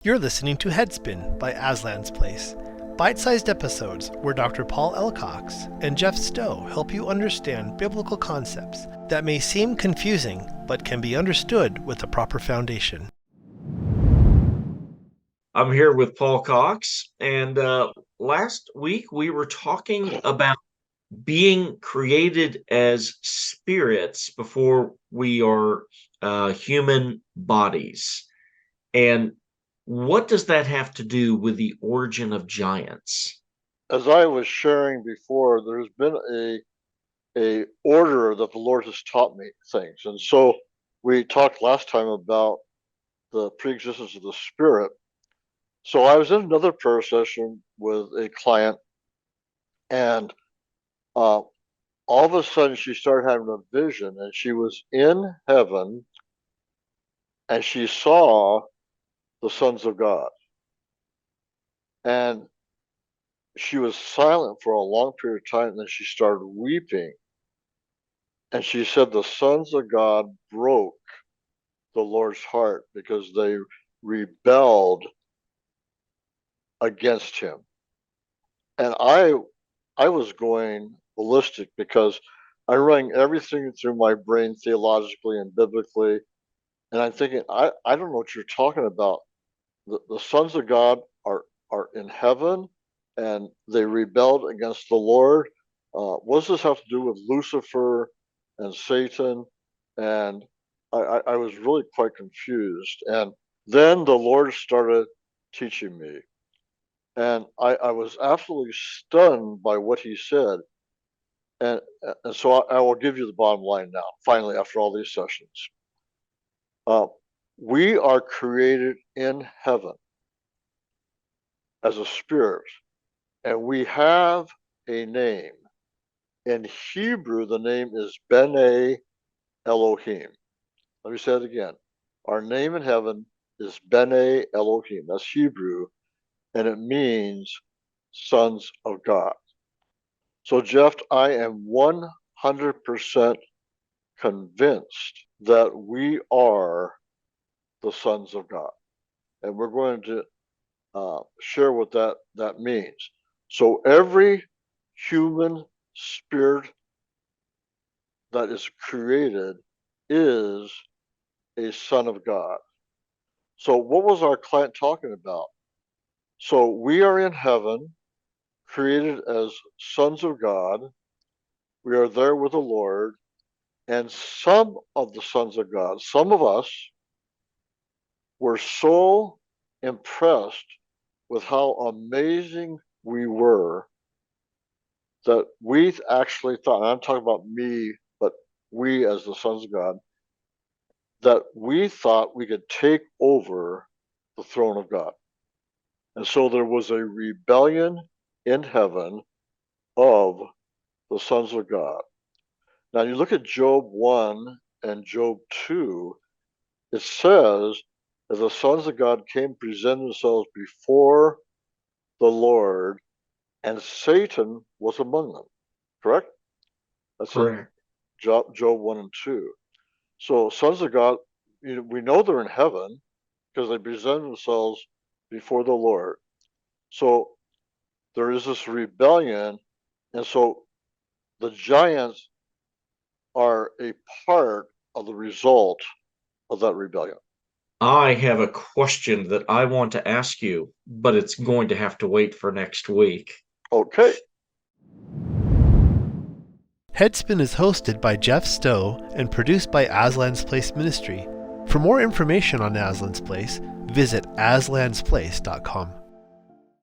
You're listening to Headspin by Aslan's Place, bite-sized episodes where Dr. Paul L. Cox and Jeff Stow help you understand biblical concepts that may seem confusing but can be understood with the proper foundation. I'm here with Paul Cox, and last week we were talking about being created as spirits before we are human bodies. And what does that have to do with the origin of giants? As I was sharing before, there's been a order that the Lord has taught me things. And so we talked last time about the preexistence of the Spirit. So I was in another prayer session with a client, and all of a sudden she started having a vision, and she was in heaven, and she saw the sons of God. And she was silent for a long period of time, and then she started weeping. And she said the sons of God broke the Lord's heart because they rebelled against him. And I was going ballistic because I rang everything through my brain theologically and biblically. And I'm thinking, I don't know what you're talking about. The sons of God are in heaven and they rebelled against the Lord. What does this have to do with Lucifer and Satan? And I was really quite confused. And then the Lord started teaching me. And I was absolutely stunned by what he said. And so I will give you the bottom line now, finally, after all these sessions. We are created in heaven as a spirit, and we have a name. In Hebrew, the name is Bene Elohim. Let me say it again. Our name in heaven is Bene Elohim. That's Hebrew, and it means sons of God. So, Jeff, I am 100% convinced that we are the sons of God. And we're going to share what that means. So, every human spirit that is created is a son of God. So what was our client talking about? So we are in heaven, created as sons of God. We are there with the Lord, and some of the sons of God, some of us, were so impressed with how amazing we were that we actually thought, and I'm talking about me, but we as the sons of God, that we thought we could take over the throne of God. And so there was a rebellion in heaven of the sons of God. Now you look at Job 1 and Job 2, it says that the sons of God came present themselves before the Lord, and Satan was among them. Correct? That's Correct. in Job 1 and 2. So sons of God, we know they're in heaven because they present themselves before the Lord. So there is this rebellion, and so the giants are a part of the result of that rebellion. I have a question that I want to ask you, but it's going to have to wait for next week. Okay. Headspin is hosted by Jeff Stow and produced by Aslan's Place Ministry. For more information on Aslan's Place, visit aslansplace.com.